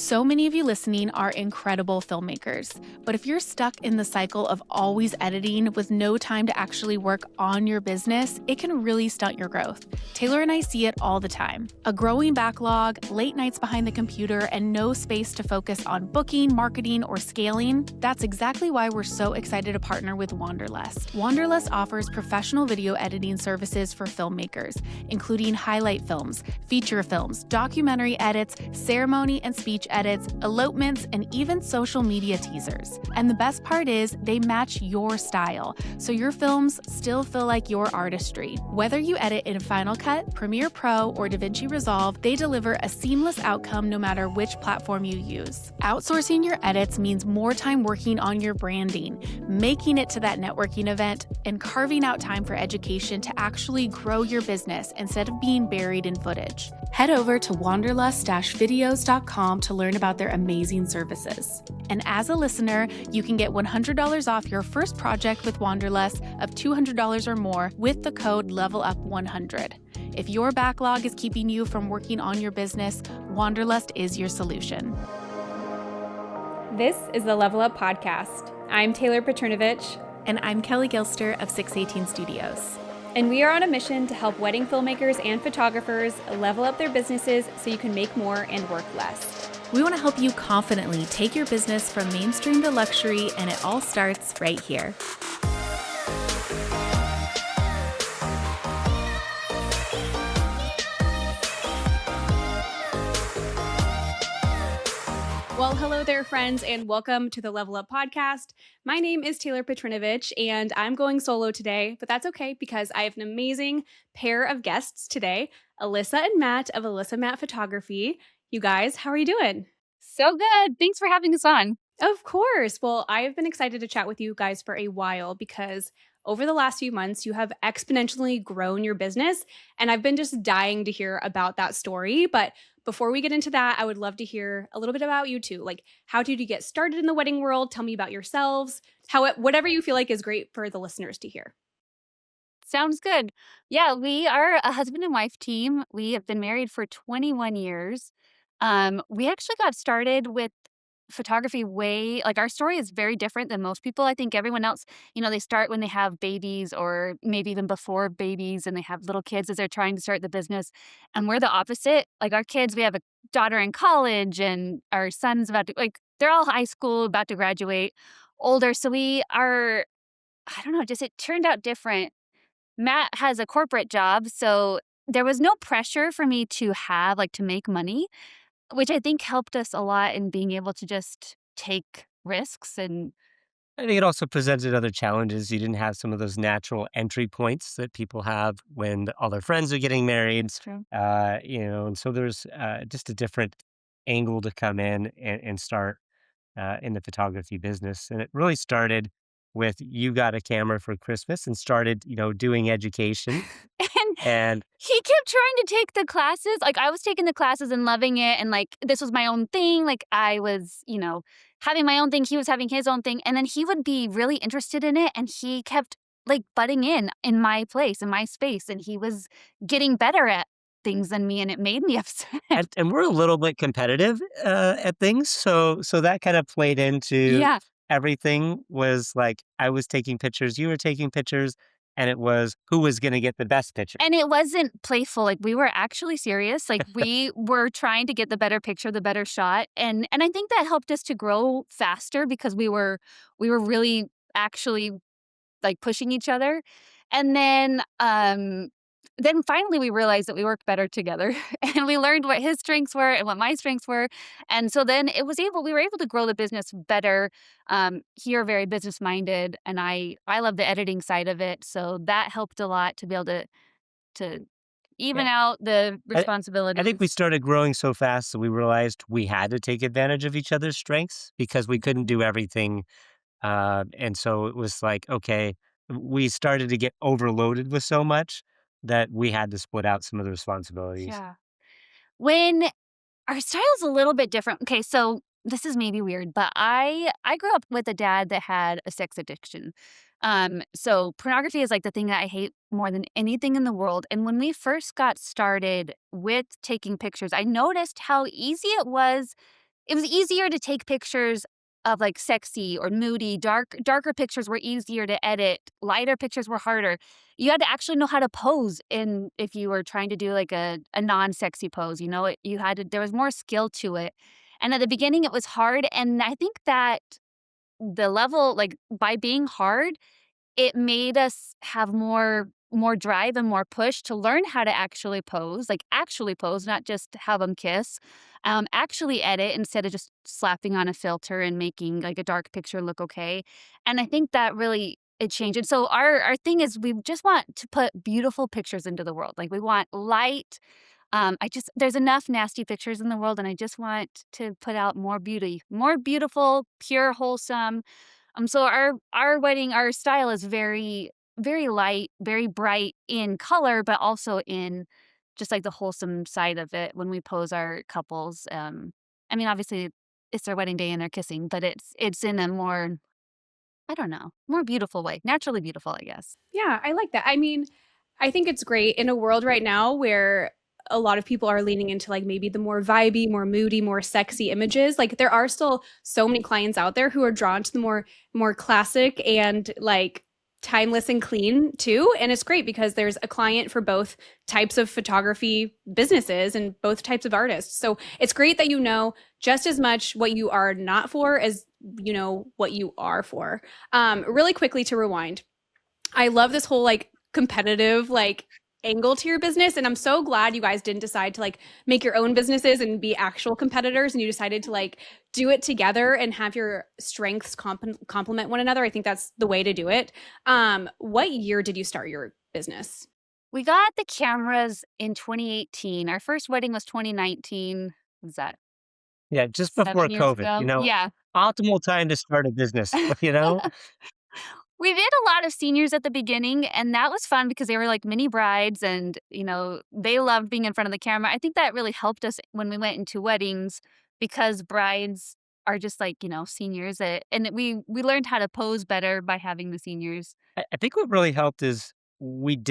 So many of you listening are incredible filmmakers, but if you're stuck in the cycle of always editing with no time to actually work on your business, it can really stunt your growth. Taylor and I see it all the time. A growing backlog, late nights behind the computer, and no space to focus on booking, marketing, or scaling. That's exactly why we're so excited to partner with Wanderlust. Wanderlust offers professional video editing services for filmmakers, including highlight films, feature films, documentary edits, ceremony and speech edits, elopements, and even social media teasers. And the best part is they match your style, so your films still feel like your artistry. Whether you edit in Final Cut, Premiere Pro, or DaVinci Resolve, they deliver a seamless outcome no matter which platform you use. Outsourcing your edits means more time working on your branding, making it to that networking event, and carving out time for education to actually grow your business instead of being buried in footage. Head over to wanderlust-videos.com to learn about their amazing services. And as a listener, you can get $100 off your first project with Wanderlust of $200 or more with the code LEVELUP100. If your backlog is keeping you from working on your business, Wanderlust is your solution. This is the Level Up Podcast. I'm Taylor Petrinovich. And I'm Kelly Gilster of 618 Studios. And we are on a mission to help wedding filmmakers and photographers level up their businesses so you can make more and work less. We want to help you confidently take your business from mainstream to luxury, and it all starts right here. Well, hello there, friends, and welcome to the Level Up Podcast. My name is Taylor Petrinovich, and I'm going solo today, but that's okay because I have an amazing pair of guests today, Alyssa and Matt of Alyssa and Matt Photography. You guys, how are you doing? So good. Thanks for having us on. Of course. Well, I've been excited to chat with you guys for a while because over the last few months, you have exponentially grown your business, and I've been just dying to hear about that story. But before we get into that, I would love to hear a little bit about you two. Like, how did you get started in the wedding world? Tell me about yourselves. Whatever you feel like is great for the listeners to hear. Sounds good. Yeah, we are a husband and wife team. We have been married for 21 years. We actually got started with photography our story is very different than most people. I think everyone else, they start when they have babies or maybe even before babies and they have little kids as they're trying to start the business. And we're the opposite. Like our kids, we have a daughter in college and our son's they're all high school, about to graduate, older. So we are, it turned out different. Matt has a corporate job, so there was no pressure for me to make money, which I think helped us a lot in being able to just take risks. And I think it also presented other challenges. You didn't have some of those natural entry points that people have when all their friends are getting married. it's true. And so there's just a different angle to come in and start in the photography business. And it really started with you got a camera for Christmas and started, doing education. And he kept trying to take the classes. Like I was taking the classes and loving it. And this was my own thing. Like I was, having my own thing. He was having his own thing. And then he would be really interested in it. And he kept butting in my place, in my space. And he was getting better at things than me. And it made me upset. And we're a little bit competitive at things. So that kind of played into everything. Was like I was taking pictures, you were taking pictures. And it was who was going to get the best picture. And it wasn't playful. We were actually serious. We were trying to get the better picture, the better shot. And I think that helped us to grow faster because we were really actually pushing each other. And then finally we realized that we worked better together and we learned what his strengths were and what my strengths were. And so then we were able to grow the business better. You're very business minded and I love the editing side of it. So that helped a lot to be able to even out the responsibilities. I think we started growing so fast that we realized we had to take advantage of each other's strengths because we couldn't do everything. And so it was okay, we started to get overloaded with so much that we had to split out some of the responsibilities. Yeah. When our style's a little bit different. Okay, so this is maybe weird, but I grew up with a dad that had a sex addiction. So pornography is the thing that I hate more than anything in the world. And when we first got started with taking pictures, I noticed how easy it was it was easier to take pictures of like sexy or moody, darker pictures were easier to edit. Lighter pictures were harder. You had to actually know how to pose if you were trying to do like a non-sexy pose, there was more skill to it. And at the beginning it was hard. And I think that the level, like by being hard, it made us have more drive and more push to learn how to actually pose, not just have them kiss, actually edit instead of just slapping on a filter and making like a dark picture look okay. And I think that really it changed. And so our thing is we just want to put beautiful pictures into the world. Like we want light. There's enough nasty pictures in the world, and I just want to put out more beauty, more beautiful, pure, wholesome. So our wedding, our style is very, very light, very bright in color, but also in just like the wholesome side of it when we pose our couples. I mean, obviously it's their wedding day and they're kissing, but it's in a more, I don't know, more beautiful way, naturally beautiful, I guess. Yeah, I like that. I mean, I think it's great in a world right now where a lot of people are leaning into like maybe the more vibey, more moody, more sexy images. Like there are still so many clients out there who are drawn to the more classic and like timeless and clean too. And it's great because there's a client for both types of photography businesses and both types of artists. So it's great that you know just as much what you are not for as you know what you are for. Really quickly to rewind. I love this whole like competitive like angle to your business, and I'm so glad you guys didn't decide to like make your own businesses and be actual competitors, and you decided to like do it together and have your strengths complement one another. I think that's the way to do it. What year did you start your business? We got the cameras in 2018. Our first wedding was 2019. Was that Yeah, just before 7 years COVID, ago? Yeah. optimal time to start a business, We did a lot of seniors at the beginning, and that was fun because they were like mini brides and, they loved being in front of the camera. I think that really helped us when we went into weddings because brides are just like, seniors. And we learned how to pose better by having the seniors. I think what really helped is we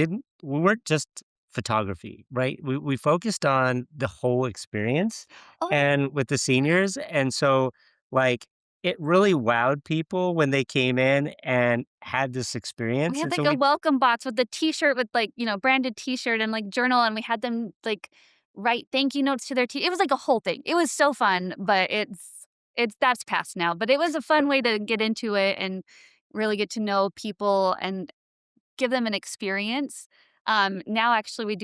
weren't just photography, right? We focused on the whole experience Oh, and with the seniors. And so like it really wowed people when they came in and had this we experience. had And like so a we welcome box with the t-shirt with like, branded t-shirt and like journal. And we had them like write thank you notes to their It was like a whole thing. It was so fun, but that's past now. But it was a fun way to get into it and really get to know people and give them an experience. Now actually we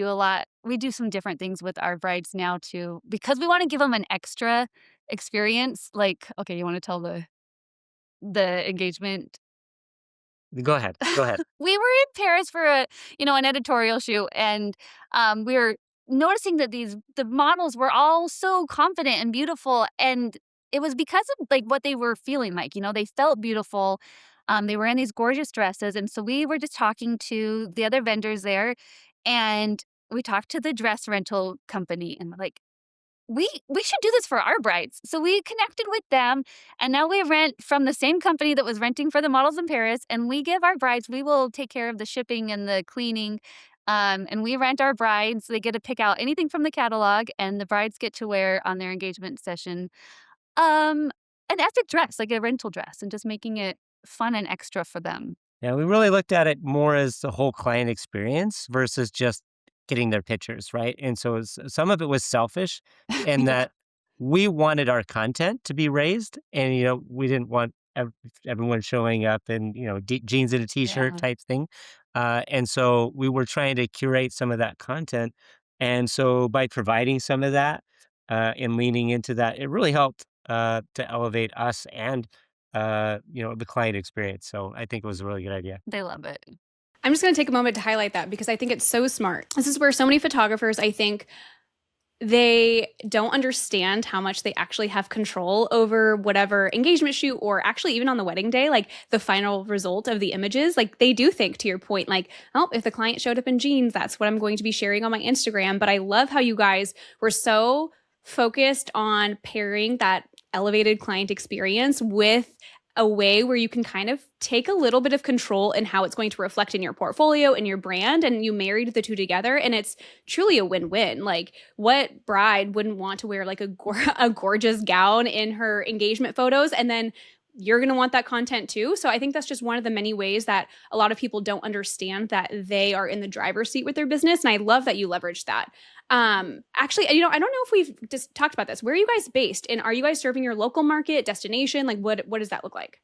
do some different things with our brides now too, because we want to give them an extra experience. Like, okay, you want to tell the engagement? go ahead. Go ahead. We were in Paris for an editorial shoot, and we were noticing that the models were all so confident and beautiful, and it was because of like what they were feeling like. They felt beautiful. They were in these gorgeous dresses, and so we were just talking to the other vendors there, and we talked to the dress rental company, and we're like, we should do this for our brides. So we connected with them, and now we rent from the same company that was renting for the models in Paris, and we give our brides, we will take care of the shipping and the cleaning. And we rent our brides. They get to pick out anything from the catalog, and the brides get to wear on their engagement session an epic dress, like a rental dress, and just making it fun and extra for them. Yeah, we really looked at it more as the whole client experience versus just getting their pictures, right? And so some of it was selfish in Yeah. that we wanted our content to be raised, and we didn't want everyone showing up in jeans and a t-shirt Yeah. type thing, and so we were trying to curate some of that content, and so by providing some of that and leaning into that, it really helped to elevate us and the client experience. So I think it was a really good idea. They love it. I'm just going to take a moment to highlight that because I think it's so smart. This is where so many photographers, I think, they don't understand how much they actually have control over whatever engagement shoot or actually even on the wedding day, like the final result of the images. Like they do think, to your point, like, oh, if the client showed up in jeans, that's what I'm going to be sharing on my Instagram. But I love how you guys were so focused on pairing that elevated client experience with a way where you can kind of take a little bit of control in how it's going to reflect in your portfolio and your brand, and you married the two together, and it's truly a win-win. Like, what bride wouldn't want to wear like a gorgeous gown in her engagement photos, and then you're going to want that content too. So I think that's just one of the many ways that a lot of people don't understand that they are in the driver's seat with their business. And I love that you leveraged that. Actually, I don't know if we've just talked about this. Where are you guys based? And are you guys serving your local market, destination? Like, what does that look like?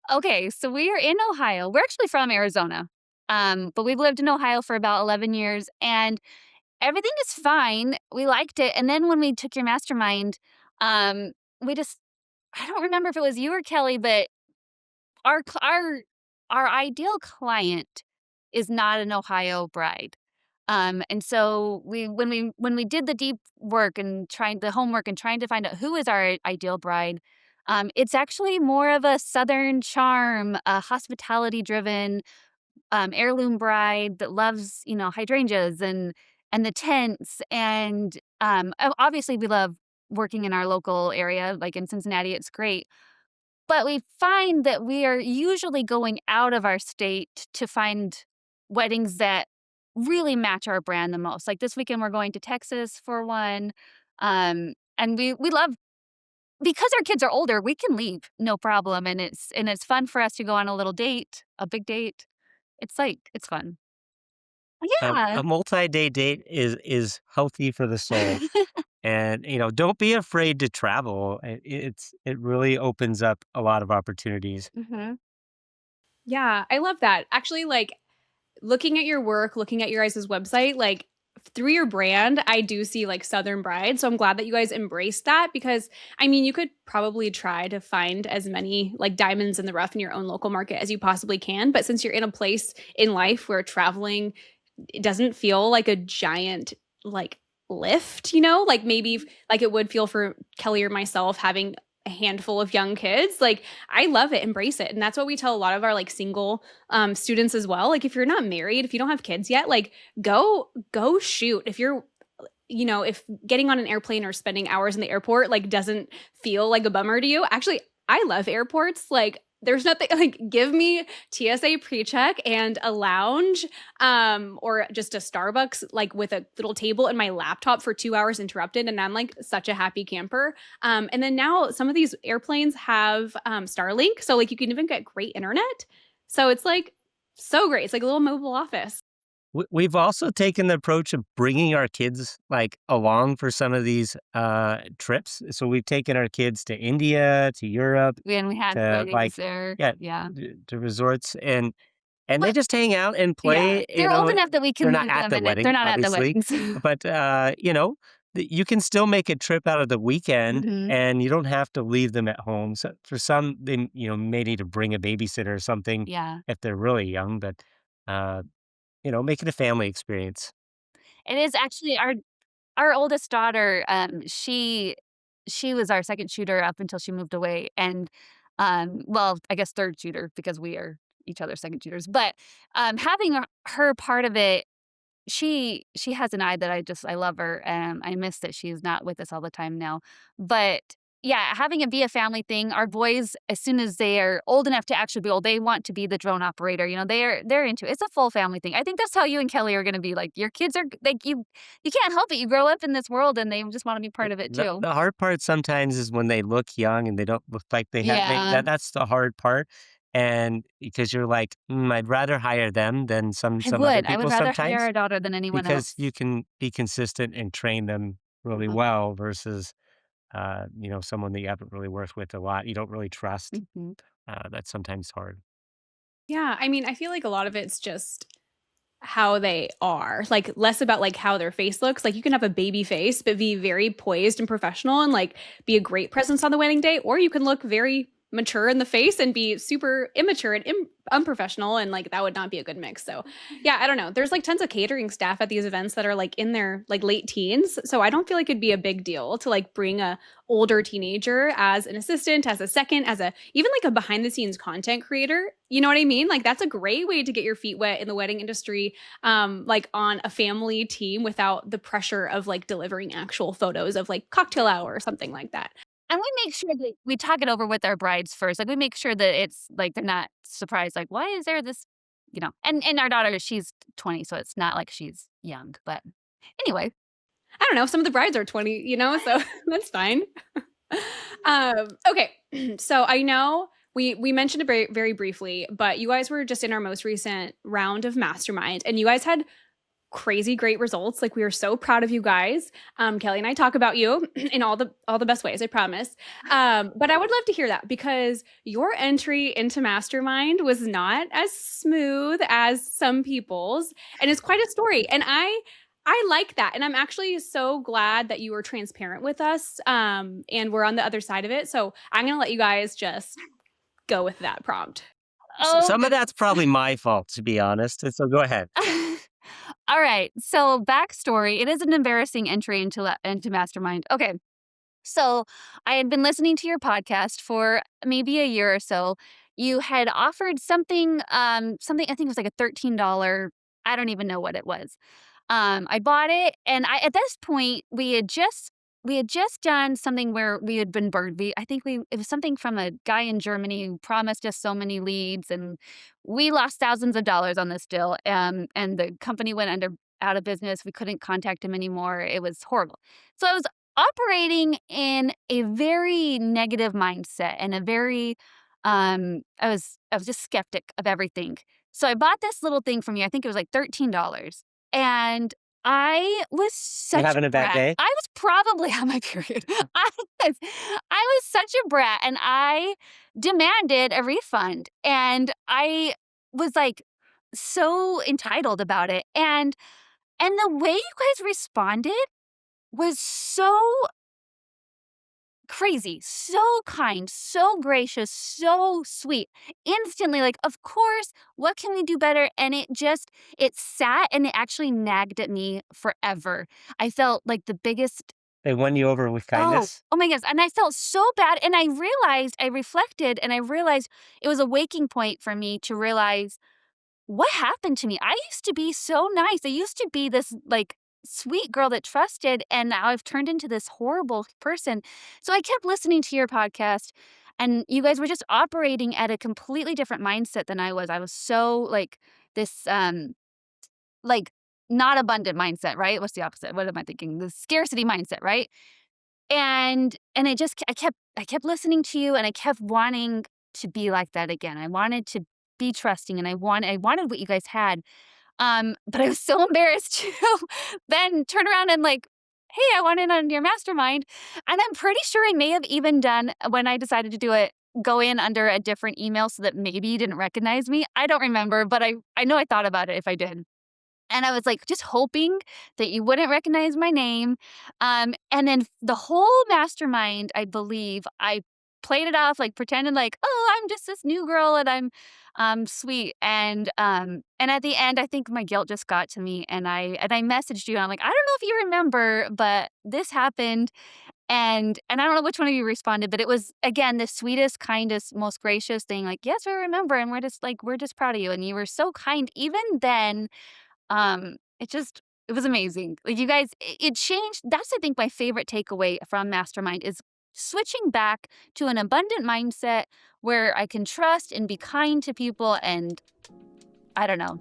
Okay, so we are in Ohio. We're actually from Arizona, but we've lived in Ohio for about 11 years, and everything is fine. We liked it. And then when we took your mastermind, we just, I don't remember if it was you or Kelly, but our cl- our our ideal client is not an Ohio bride. And so when we did the deep work and trying the homework and trying to find out who is our ideal bride, it's actually more of a Southern charm, a hospitality driven heirloom bride that loves, hydrangeas and the tents. And obviously we love working in our local area, like in Cincinnati, it's great. But we find that we are usually going out of our state to find weddings that really match our brand the most. Like this weekend, we're going to Texas for one. And we love, because our kids are older, we can leave, no problem. And it's fun for us to go on a little date, a big date. It's fun. Yeah. A multi-day date is healthy for the soul, and don't be afraid to travel. It really opens up a lot of opportunities. hmm Yeah, I love that. Actually, like looking at your work, looking at your guys' website, like through your brand, I do see like Southern Bride. So I'm glad that you guys embraced that, because I mean, you could probably try to find as many like diamonds in the rough in your own local market as you possibly can. But since you're in a place in life where traveling, it doesn't feel like a giant like lift, like maybe like it would feel for Kelly or myself having a handful of young kids. Like, I love it, embrace it. And that's what we tell a lot of our like single students as well. Like, if you're not married, if you don't have kids yet, like go shoot. If you're if getting on an airplane or spending hours in the airport like doesn't feel like a bummer to you, actually, I love airports. Like, there's nothing like, give me TSA pre-check and a lounge, or just a Starbucks, like with a little table and my laptop for 2 hours interrupted. And I'm like such a happy camper. And then now some of these airplanes have Starlink. So like you can even get great internet. So it's like so great. It's like a little mobile office. We've also taken the approach of bringing our kids like along for some of these trips. So we've taken our kids to India, to Europe, And we had to weddings like there. yeah, Yeah. to resorts, and they But just hang out and yeah, play. they're old enough that we They're can not leave at them the in it. They're wedding, not at the obviously, weddings. but you can still make a trip out of the weekend, hmm and you don't have to leave them at home. So for some, they may need to bring a babysitter or something Yeah. if they're really young, but uh, make it a family experience. It is actually our oldest daughter, she was our second shooter up until she moved away, and, well, I guess third shooter because we are each other's second shooters, but, having her part of it, she has an eye that I love her, I miss that she's not with us all the time now, but, yeah, having it be a family thing, our boys, as soon as they are old enough to actually be old, they want to be the drone operator, they're into it. It's a full family thing. I think that's how you and Kelly are gonna be, like, your kids are like, you can't help it, you grow up in this world, and they just wanna be part of it The too. the hard part sometimes is when they look young and they don't look like they have Yeah, that's the hard part, and because you're like, I'd rather hire them than some other I would people rather hire sometimes, our daughter than anyone because else. you can be consistent and train them really Uh-huh. well versus, someone that you haven't really worked with a lot, you don't really trust. Mhm. That's sometimes hard. Yeah, I mean, I feel like a lot of it's just how they are, like less about like how their face looks. Like, you can have a baby face but be very poised and professional and like be a great presence on the wedding day, or you can look very mature in the face and be super immature and unprofessional, and like that would not be a good mix. So yeah, I don't know, there's like tons of catering staff at these events that are like in their like late teens, so I don't feel like it'd be a big deal to like bring a older teenager as an assistant, as a second, as a even like a behind the scenes content creator. You know what I mean? Like, that's a great way to get your feet wet in the wedding industry, like on a family team without the pressure of like delivering actual photos of like cocktail hour or something like that. And we make sure that we talk it over with our brides first. Like, we make sure that it's like they're not surprised. Like, why is there this, And our daughter, she's 20, so it's not like she's young. But anyway, I don't know. Some of the brides are 20, so that's fine. Okay. So I know we mentioned it very, very briefly, but you guys were just in our most recent round of Mastermind, and you guys had crazy great results. Like, we are so proud of you guys. Kelly and I talk about you in all the best ways, I promise. But I would love to hear that, because your entry into Mastermind was not as smooth as some people's, and it's quite a story. And I like that. And I'm actually so glad that you were transparent with us, and we're on the other side of it. So I'm going to let you guys just go with that prompt. Some of that's probably my fault, to be honest. So go ahead. All right. So backstory, it is an embarrassing entry into Mastermind. Okay. So I had been listening to your podcast for maybe a year or so. You had offered something, I think it was like a $13. I don't even know what it was. I bought it, and at this point we had just done something where we had been burned. I think it was something from a guy in Germany who promised us so many leads, and we lost thousands of dollars on this deal. And the company went out of business. We couldn't contact him anymore. It was horrible. So I was operating in a very negative mindset, and a very I was just skeptic of everything. So I bought this little thing from you. I think it was like $13. And I was such having a bad brat. day? I was probably on my period. I was such a brat, and I demanded a refund. And I was like so entitled about it. And the way you guys responded was so crazy, so kind, so gracious, so sweet. Instantly, like, of course, what can we do better? And it sat, and it actually nagged at me forever. I felt like the biggest. They won you over with kindness? Oh my goodness. And I felt so bad. And I reflected, and I realized it was a waking point for me to realize what happened to me. I used to be so nice. I used to be this like sweet girl that trusted, and now I've turned into this horrible person. So I kept listening to your podcast, and you guys were just operating at a completely different mindset than I was. I was so like this like not abundant mindset, right? What's the opposite? What am I thinking? The scarcity mindset, right? And it just I kept listening to you, and I kept wanting to be like that again. I wanted to be trusting, and I wanted what you guys had. But I was so embarrassed to then turn around and like, hey, I want in on your mastermind. And I'm pretty sure I may have even done, when I decided to do it, go in under a different email so that maybe you didn't recognize me. I don't remember, but I know I thought about it if I did. And I was like just hoping that you wouldn't recognize my name. And then the whole mastermind, I believe, I played it off like pretending like, oh, I'm just this new girl, and I'm sweet. And at the end, I think my guilt just got to me, and I messaged you, and I'm like, I don't know if you remember, but this happened. And I don't know which one of you responded, but it was, again, the sweetest, kindest, most gracious thing. Like, yes, we remember, and we're just proud of you. And you were so kind. Even then, it was amazing. Like, you guys, it changed. That's, I think, my favorite takeaway from Mastermind is switching back to an abundant mindset where I can trust and be kind to people, and I don't know,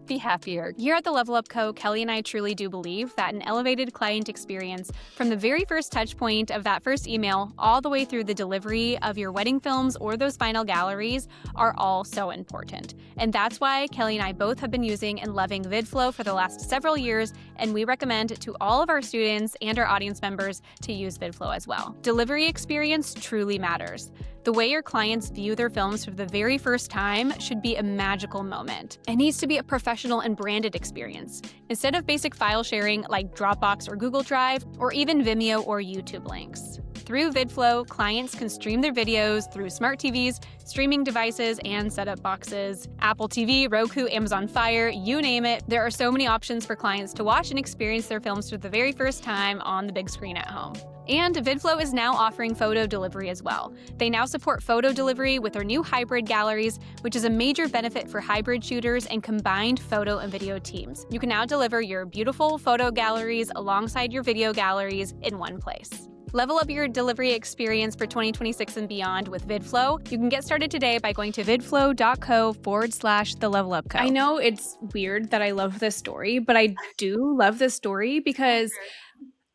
be happier. Here at the Level Up Co., Kelly and I truly do believe that an elevated client experience from the very first touch point of that first email all the way through the delivery of your wedding films or those final galleries are all so important. And that's why Kelly and I both have been using and loving VidFlow for the last several years, and we recommend to all of our students and our audience members to use VidFlow as well. Delivery experience truly matters. The way your clients view their films for the very first time should be a magical moment. It needs to be a professional and branded experience, instead of basic file sharing like Dropbox or Google Drive, or even Vimeo or YouTube links. Through VidFlow, clients can stream their videos through smart TVs, streaming devices, and set-up boxes. Apple TV, Roku, Amazon Fire, you name it. There are so many options for clients to watch and experience their films for the very first time on the big screen at home. And VidFlow is now offering photo delivery as well. They now support photo delivery with their new hybrid galleries, which is a major benefit for hybrid shooters and combined photo and video teams. You can now deliver your beautiful photo galleries alongside your video galleries in one place. Level up your delivery experience for 2026 and beyond with VidFlow. You can get started today by going to vidflow.co/the-level-up-co. I know it's weird that I love this story, but I do love this story because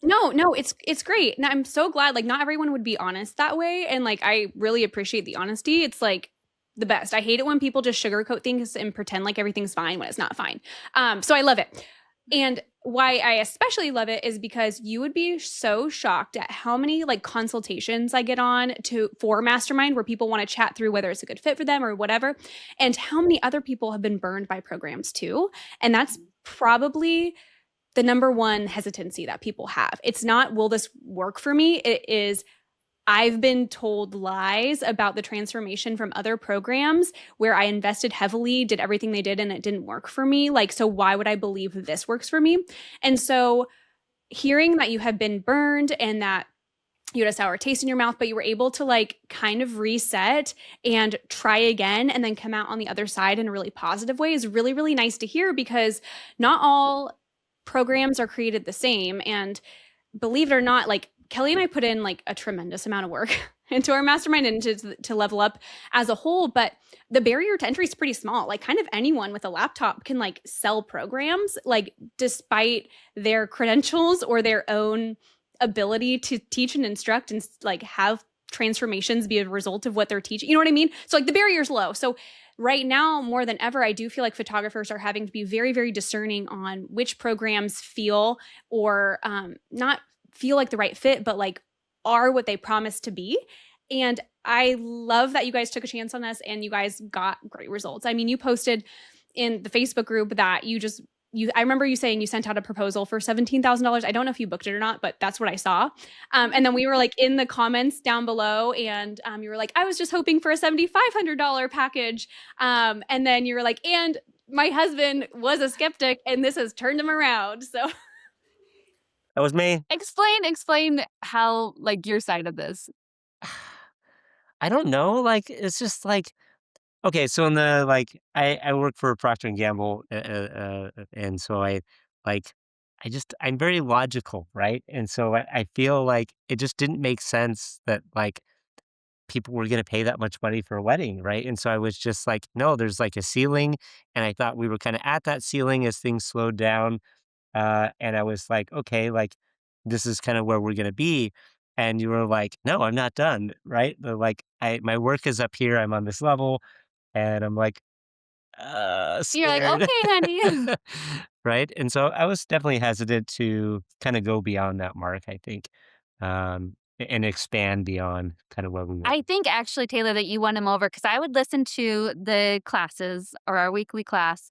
no, it's great. And I'm so glad, like, not everyone would be honest that way. And like, I really appreciate the honesty. It's like the best. I hate it when people just sugarcoat things and pretend like everything's fine when it's not fine. So I love it. And why I especially love it is because you would be so shocked at how many like consultations I get on for Mastermind where people want to chat through whether it's a good fit for them or whatever, and how many other people have been burned by programs too. And that's probably the number one hesitancy that people have. It's not, will this work for me? It is, I've been told lies about the transformation from other programs where I invested heavily, did everything they did, and it didn't work for me. Like, so why would I believe this works for me? And so hearing that you have been burned and that you had a sour taste in your mouth, but you were able to like kind of reset and try again and then come out on the other side in a really positive way is really, really nice to hear, because not all programs are created the same. And believe it or not, like, Kelly and I put in like a tremendous amount of work into our mastermind and to level up as a whole. But the barrier to entry is pretty small. Like, kind of anyone with a laptop can like sell programs, like, despite their credentials or their own ability to teach and instruct and like have transformations be a result of what they're teaching. You know what I mean? So like the barrier's low. So right now, more than ever, I do feel like photographers are having to be very, very discerning on which programs feel or not feel like the right fit, but like are what they promise to be. And I love that you guys took a chance on us and you guys got great results. I mean, you posted in the Facebook group that I remember you saying you sent out a proposal for $17,000. I don't know if you booked it or not, but that's what I saw. And then we were like in the comments down below, and you were like, I was just hoping for a $7,500 package. And then you were like, and my husband was a skeptic and this has turned him around. So That was me. Explain how, like, your side of this. I don't know. Like, it's just like, okay, so in the like, I work for Procter and Gamble, and so like, I'm very logical, right? And so I feel like it just didn't make sense that like people were going to pay that much money for a wedding, right? And so I was just like, no, there's like a ceiling, and I thought we were kind of at that ceiling as things slowed down, and I was like, okay, like this is kind of where we're going to be. And you were like, no, I'm not done, right? Like, my work is up here. I'm on this level, and I'm like, You're like, scared. okay, honey. Right? And so I was definitely hesitant to kind of go beyond that mark, I think, and expand beyond kind of where we were. I think actually, Taylor, that you won him over because I would listen to the classes or our weekly class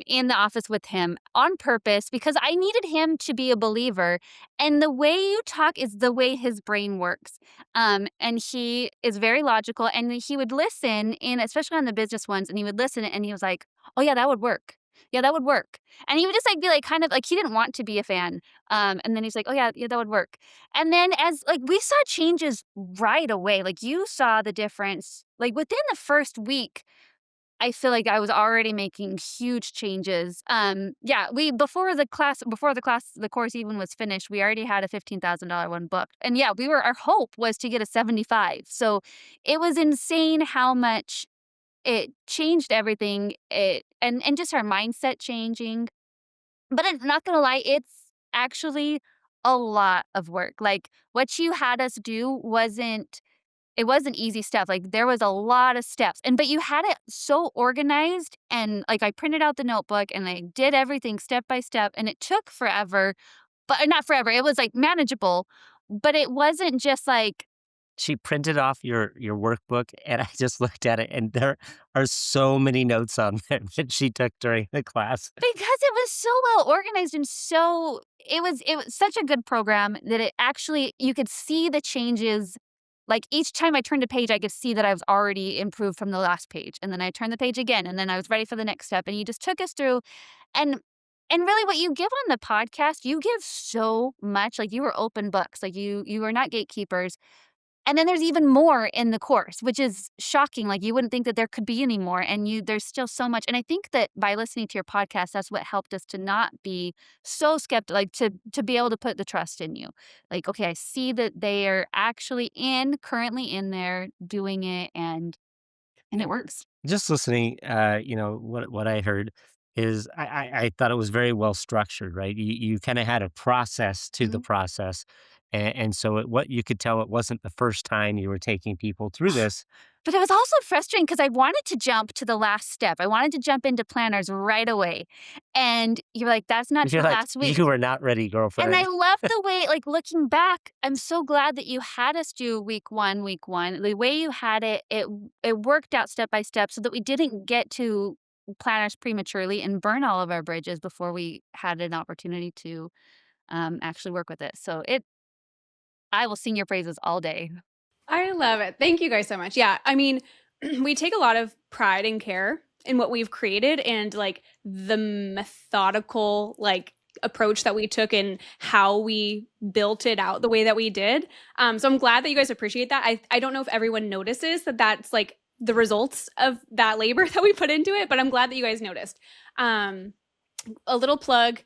in the office with him on purpose because I needed him to be a believer. And the way you talk is the way his brain works. And he is very logical. And he would listen, especially on the business ones, and he would listen and he was like, oh, yeah, that would work. Yeah, that would work. And he would just like be like kind of like he didn't want to be a fan. And then he's like, oh, yeah, that would work. And then as like we saw changes right away, like you saw the difference, like within the first week, I feel like I was already making huge changes. Yeah, the course even was finished, we already had a $15,000 one booked. And yeah, our hope was to get a 75. So it was insane how much it changed everything. And just our mindset changing. But I'm not gonna lie, it's actually a lot of work. Like what you had us do wasn't easy stuff. Like there was a lot of steps. But you had it so organized and like I printed out the notebook and I did everything step by step and it took forever, but not forever. It was like manageable, but it wasn't just like She printed off your workbook, and I just looked at it, and there are so many notes on there that she took during the class. because it was so well organized and it was such a good program that it actually you could see the changes. Like each time I turned a page, I could see that I was already improved from the last page. And then I turned the page again and then I was ready for the next step. And you just took us through and really what you give on the podcast, you give so much. Like you were open books. Like you were not gatekeepers. And then there's even more in the course, which is shocking. Like, you wouldn't think that there could be any more, and there's still so much. And I think that by listening to your podcast, that's what helped us to not be so skeptical, like to be able to put the trust in you. Like, okay, I see that they are actually currently in there doing it, and it works. Just listening, what I heard is I thought it was very well structured, right? You kind of had a process to the Mhm. process, and so what you could tell it wasn't the first time you were taking people through this. But it was also frustrating because I wanted to jump to the last step. I wanted to jump into planners right away. And you're like, that's not You're till like, last week. you were not ready, And I girlfriend. love the way, like, looking back, I'm so glad that you had us do week 1, week 1. The way you had it, it worked out step by step so that we didn't get to planners prematurely and burn all of our bridges before we had an opportunity to actually work with it. So I will sing your praises all day. I love it. Thank you guys so much. Yeah, I mean, we take a lot of pride and care in what we've created and like the methodical like approach that we took and how we built it out the way that we did. So I'm glad that you guys appreciate that. I don't know if everyone notices that that's like the results of that labor that we put into it, but I'm glad that you guys noticed. Um, a little plug.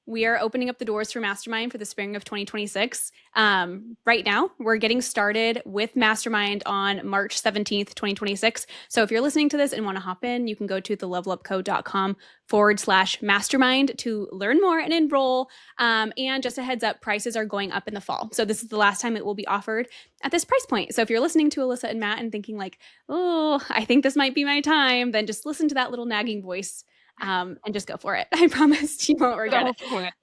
We are opening up the doors for Mastermind for the spring of 2026. Right now, we're getting started with Mastermind on March 17th, 2026. So if you're listening to this and want to hop in, you can go to thelevelupco.com/mastermind to learn more and enroll. And just a heads up, prices are going up in the fall. So this is the last time it will be offered at this price point. So if you're listening to Alyssa and Matt and thinking like, oh, I think this might be my time, then just listen to that little nagging voice and just go for it. I promise you won't regret Go it. for it.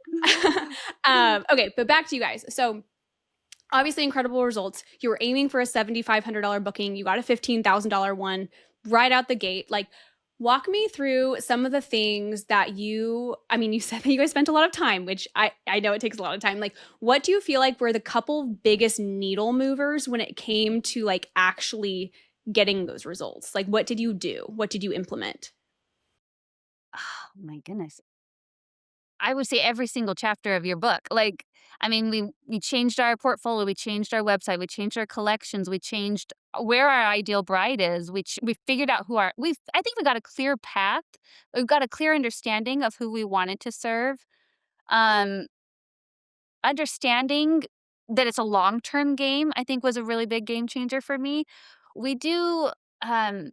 Okay, but back to you guys. So obviously incredible results. You were aiming for a $7,500 booking. You got a $15,000 one right out the gate. Like, walk me through some of the things that you said that you guys spent a lot of time, which I know it takes a lot of time. Like, what do you feel like were the couple biggest needle movers when it came to like actually getting those results? Like, what did you do? What did you implement? Oh my goodness. I would say every single chapter of your book. Like, I mean, we changed our portfolio, we changed our website, we changed our collections, we changed where our ideal bride is. We figured out I think we got a clear path. We've got a clear understanding of who we wanted to serve. Um, Understanding that it's a long-term game, I think was a really big game changer for me. We do um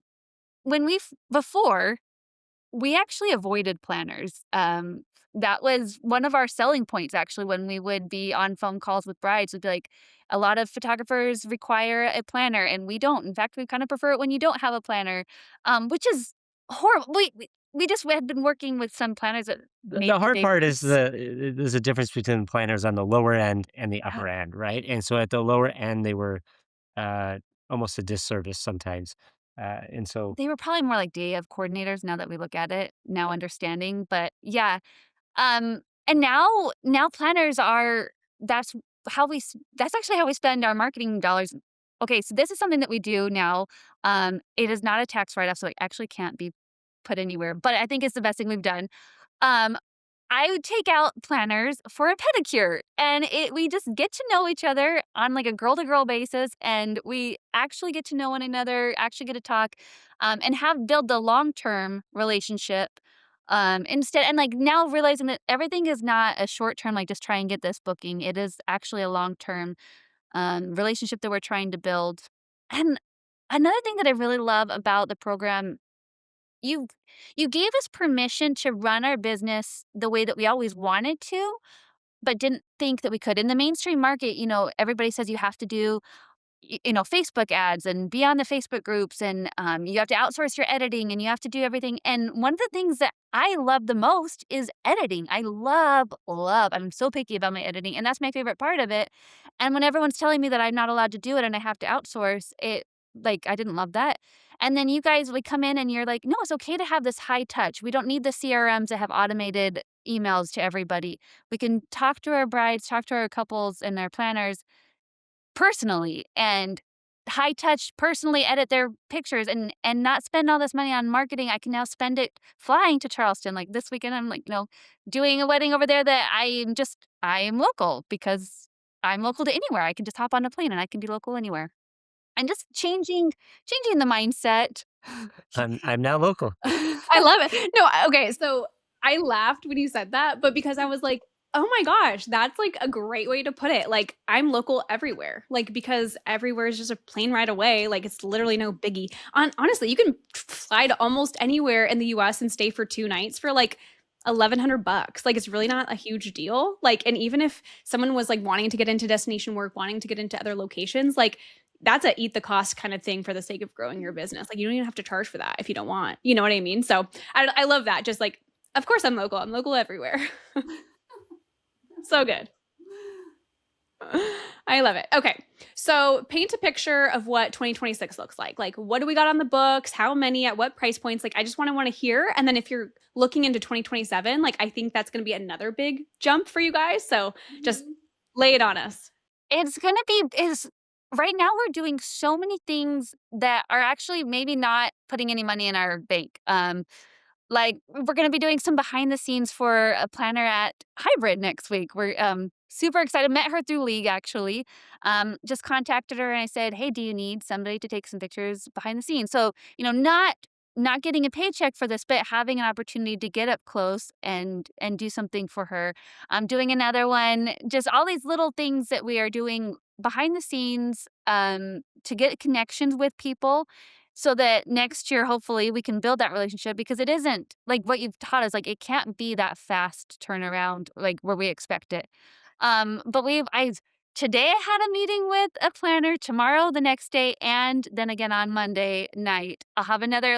when before we actually avoided planners. That was one of our selling points, actually, when we would be on phone calls with brides. Would be like, a lot of photographers require a planner, and we don't. In fact, we kind of prefer it when you don't have a planner, which is horrible. We just had been working with some planners that made The hard big. part is there's a difference between planners on the lower end and the upper end, right? And so at the lower end, they were uh, almost a disservice sometimes. And so They were probably more like day of coordinators now that we look at it, now understanding. But yeah, and now planners are that's that's actually how we spend our marketing dollars. Okay, so this is something that we do now. It is not a tax write-off, so it actually can't be put anywhere, but I think it's the best thing we've done. Um, I would take out planners for a pedicure, and we just get to know each other on like a girl to girl basis, and we actually get to know one another, actually get to talk, and build the long term relationship. Instead, and like now realizing that everything is not a short term, like just try and get this booking. It is actually a long term relationship that we're trying to build. And another thing that I really love about the program, you you gave us permission to run our business the way that we always wanted to, but didn't think that we could. In the mainstream market, everybody says you have to do Facebook ads and be on the Facebook groups, and you have to outsource your editing, and you have to do everything. And one of the things that I love the most is editing. I love, love. I'm so picky about my editing, and that's my favorite part of it. And when everyone's telling me that I'm not allowed to do it and I have to outsource it, like, I didn't love that. And then you guys would come in and you're like, no, it's okay to have this high touch. We don't need the CRMs to have automated emails to everybody. We can talk to our brides, talk to our couples and their planners personally, and high touch personally edit their pictures, and not spend all this money on marketing. I can now spend it flying to Charleston. Like this weekend I'm like, doing a wedding over there that I am local because I'm local to anywhere. I can just hop on a plane and I can be local anywhere. and just changing the mindset. I'm now local. I love it. No, okay, so I laughed when you said that, but because I was like, "Oh my gosh, that's, like, a great way to put it." Like, I'm local everywhere, like, because everywhere is just a plane ride away, like, it's literally no biggie. Honestly, you can fly to almost anywhere in the US and stay for 2 nights for, like, $1,100. Like, it's really not a huge deal, like, and even if someone was, like, wanting to get into destination work, wanting to get into other locations, like, that's a eat the cost kind of thing for the sake of growing your business. Like, you don't even have to charge for that if you don't want. You know what I mean? So I love that. Just like, of course I'm local. I'm local everywhere. So good. I love it. Okay. So paint a picture of what 2026 looks like. Like, what do we got on the books? How many? At what price points? Like, I just want to hear. And then if you're looking into 2027, like, I think that's going to be another big jump for you guys. So just lay it on us. It's gonna be is right now we're doing so many things that are actually maybe not putting any money in our bank. Like, we're gonna be doing some behind the scenes for a planner at Hybrid next week. We're super excited. Met her through League actually. Just contacted her and I said, "Hey, do you need somebody to take some pictures behind the scenes?" So, not getting a paycheck for this, but having an opportunity to get up close and do something for her. I'm doing another one. Just all these little things that we are doing behind the scenes to get connections with people so that next year, hopefully, we can build that relationship because it isn't like what you've taught us. Like, it can't be that fast turnaround, like where we expect it. But today I had a meeting with a planner, tomorrow, the next day, and then again on Monday night. I'll have another,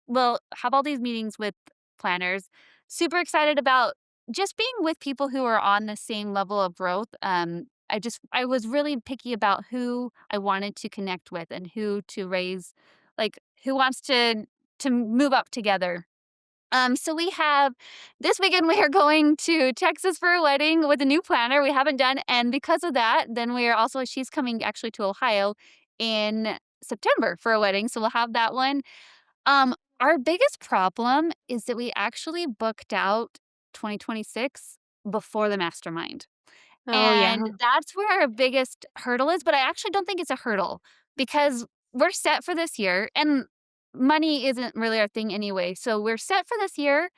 we'll have all these meetings with planners. Super excited about just being with people who are on the same level of growth. I was really picky about who I wanted to connect with and who to raise, like who wants to move up together. So we have this weekend we are going to Texas for a wedding with a new planner we haven't done, and because of that, then she's coming actually to Ohio in September for a wedding, so we'll have that one. Our biggest problem is that we actually booked out 2026 before the Mastermind. Oh, yeah. And that's where our biggest hurdle is, but I actually don't think it's a hurdle because we're set for this year and money isn't really our thing anyway. So we're set for this year.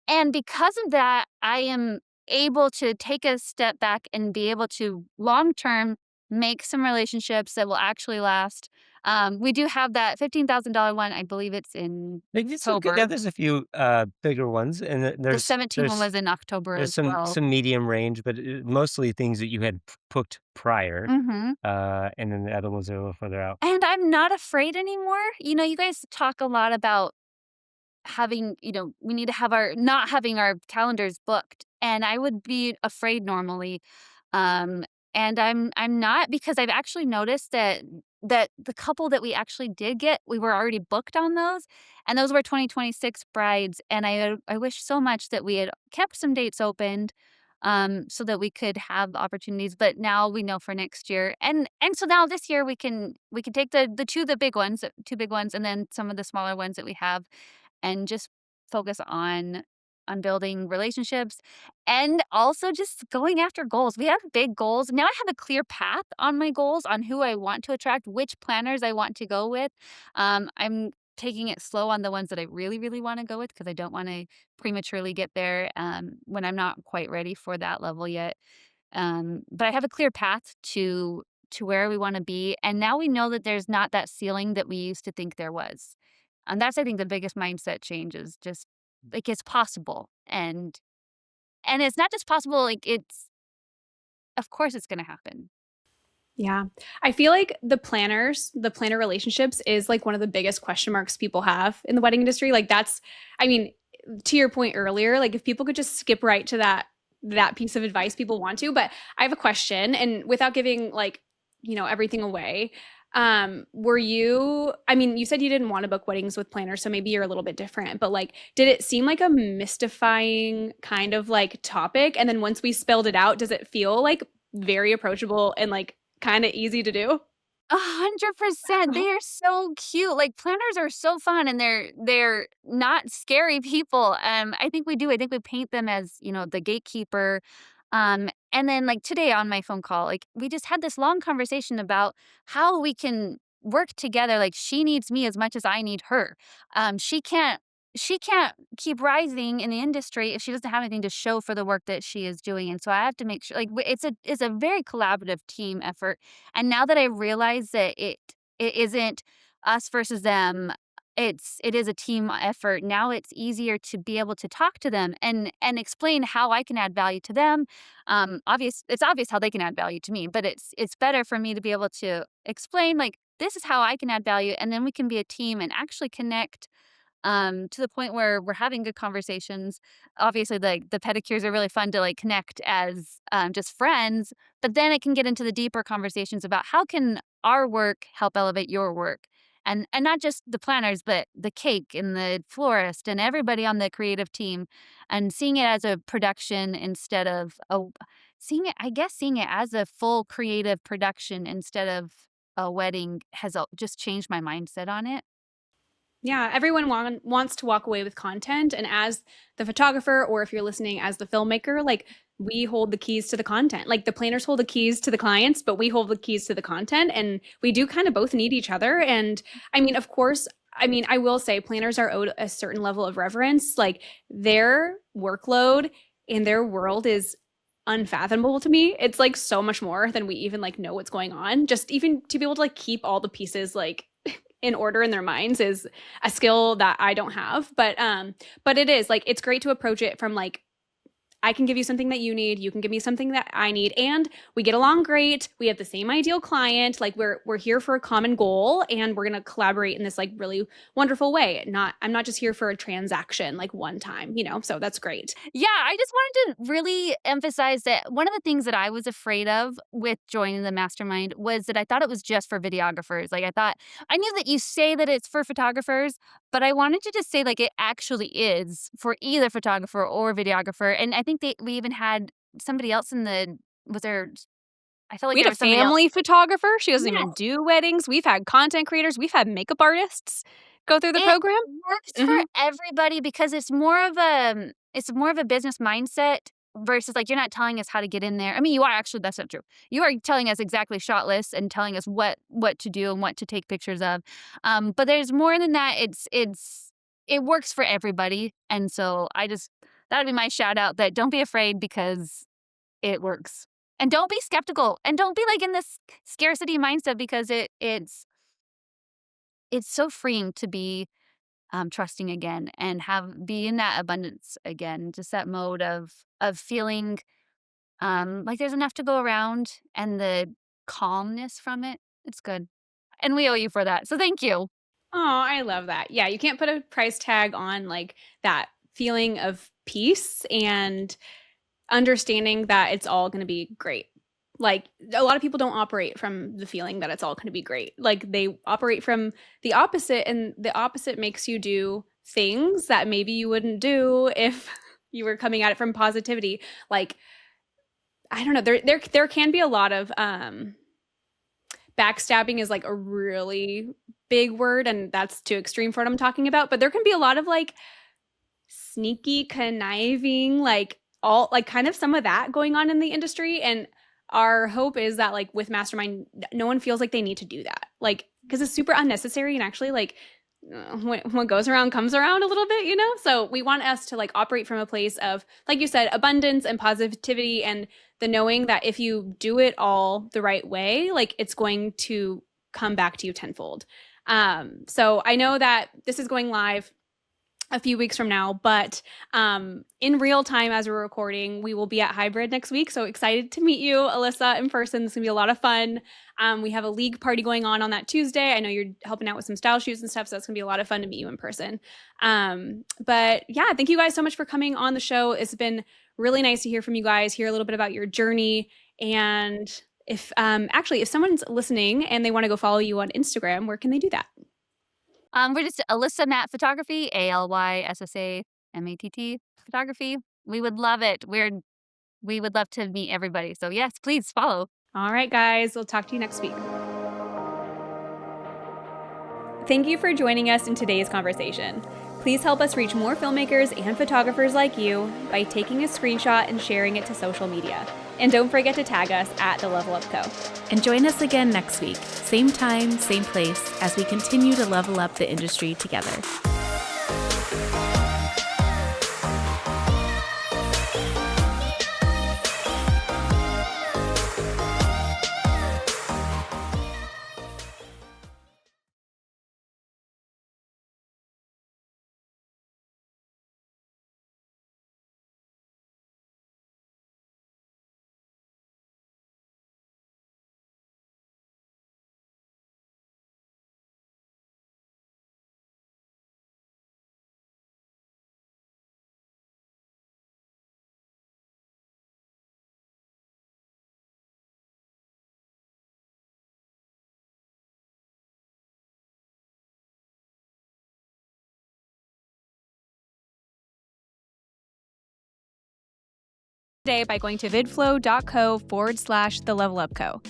And because of that, I am able to take a step back and be able to long term make some relationships that will actually last. We do have that $15,000 one. I believe it's in October. Yeah, there's a few bigger ones, and The 17 one was in October there's as well. some medium range, but mostly things that you had booked prior, Mm-hmm. and then the other ones are a little further out. And I'm not afraid anymore. You guys talk a lot about having, we need to have not having our calendars booked. And I would be afraid normally. Um, and I'm not because I've actually noticed that the couple that we actually did get, we were already booked on those. And those were 2026 brides. And I wish so much that we had kept some dates opened so that we could have opportunities. But now we know for next year. And so now this year we can take the two big ones, and then some of the smaller ones that we have and just focus on building relationships and also just going after goals. We have big goals. Now I have a clear path on my goals on who I want to attract, which planners I want to go with. I'm taking it slow on the ones that I really, really want to go with because I don't want to prematurely get there when I'm not quite ready for that level yet. But I have a clear path to where we want to be. And now we know that there's not that ceiling that we used to think there was. And that's, I think, the biggest mindset change is just like it's possible. And it's not just possible, like of course it's going to happen. Yeah. I feel like the planner relationships is like one of the biggest question marks people have in the wedding industry. Like I mean, to your point earlier, like if people could just skip right to that piece of advice people want to, but I have a question and without giving everything away, you said you didn't want to book weddings with planners, so maybe you're a little bit different, but like, did it seem like a mystifying kind of like topic? And then once we spelled it out, does it feel like very approachable and like kind of easy to do? 100%. They are so cute. Like planners are so fun and they're not scary people. I think we do. I think we paint them as, the gatekeeper. And then like today on my phone call, like we just had this long conversation about how we can work together. Like she needs me as much as I need her. She can't keep rising in the industry if she doesn't have anything to show for the work that she is doing. And so I have to make sure, like it's a very collaborative team effort. And now that I realize that it isn't us versus them, it is a team effort. Now it's easier to be able to talk to them and explain how I can add value to them. It's obvious how they can add value to me, but it's better for me to be able to explain like this is how I can add value, and then we can be a team and actually connect to the point where we're having good conversations. Obviously, like the pedicures are really fun to like connect as just friends, but then it can get into the deeper conversations about how can our work help elevate your work. And not just the planners, but the cake and the florist and everybody on the creative team, and seeing it as a production instead of seeing it as a full creative production instead of a wedding has just changed my mindset on it. Yeah, everyone wants to walk away with content. And as the photographer, or if you're listening as the filmmaker, like we hold the keys to the content. Like the planners hold the keys to the clients, but we hold the keys to the content. And we do kind of both need each other. And I mean, of course, I will say planners are owed a certain level of reverence. Like their workload in their world is unfathomable to me. It's like so much more than we even like know what's going on. Just even to be able to like keep all the pieces like in order in their minds is a skill that I don't have. But it is like it's great to approach it from like I can give you something that you need, you can give me something that I need, and we get along great. We have the same ideal client. Like we're here for a common goal, and we're gonna collaborate in this like really wonderful way. I'm not just here for a transaction like one time, you know. So that's great. Yeah, I just wanted to really emphasize that one of the things that I was afraid of with joining the mastermind was that I thought it was just for videographers. Like I knew that you say that it's for photographers, but I wanted to just say like it actually is for either photographer or videographer. And I think we even had somebody else was there, I felt like We there had a was somebody else. family photographer. She doesn't Yes. even do weddings. We've had content creators. We've had makeup artists go through the It program. works Mhm. for everybody because it's more of a business mindset versus like you're not telling us how to get in there. I mean, you are actually, that's not true. You are telling us exactly shot lists and telling us what to do and what to take pictures of. But there's more than that. It works for everybody, and so that would be my shout out. That don't be afraid because it works, and don't be skeptical, and don't be like in this scarcity mindset because it's so freeing to be trusting again and be in that abundance again, just that mode of feeling like there's enough to go around and the calmness from it. It's good, and we owe you for that. So thank you. Oh, I love that. Yeah, you can't put a price tag on like that feeling of peace and understanding that it's all going to be great. Like a lot of people don't operate from the feeling that it's all going to be great. Like they operate from the opposite, and the opposite makes you do things that maybe you wouldn't do if you were coming at it from positivity. Like I don't know, there can be a lot of backstabbing is like a really big word, and that's too extreme for what I'm talking about, but there can be a lot of like sneaky conniving, like all like kind of some of that going on in the industry. And our hope is that like with Mastermind, no one feels like they need to do that, like because it's super unnecessary, and actually like what goes around comes around a little bit, you know. So we want us to like operate from a place of, like you said, abundance and positivity, and the knowing that if you do it all the right way, like it's going to come back to you tenfold. So I know that this is going live a few weeks from now, but in real time as we're recording, we will be at Hybrid next week. So excited to meet you, Alyssa, in person. It's gonna be a lot of fun. We have a league party going on that Tuesday. I know you're helping out with some style shoots and stuff, so it's gonna be a lot of fun to meet you in person. But yeah, thank you guys so much for coming on the show. It's been really nice to hear from you guys, hear a little bit about your journey. And if someone's listening and they want to go follow you on Instagram, where can they do that? We're just Alyssa Matt Photography, ALYSSAMATT Photography. We would love it. We would love to meet everybody. So yes, please follow. All right, guys, we'll talk to you next week. Thank you for joining us in today's conversation. Please help us reach more filmmakers and photographers like you by taking a screenshot and sharing it to social media. And don't forget to tag us at The Level Up Co. And join us again next week, same time, same place, as we continue to level up the industry together. Today by going to vidflow.co/The Level Up Co.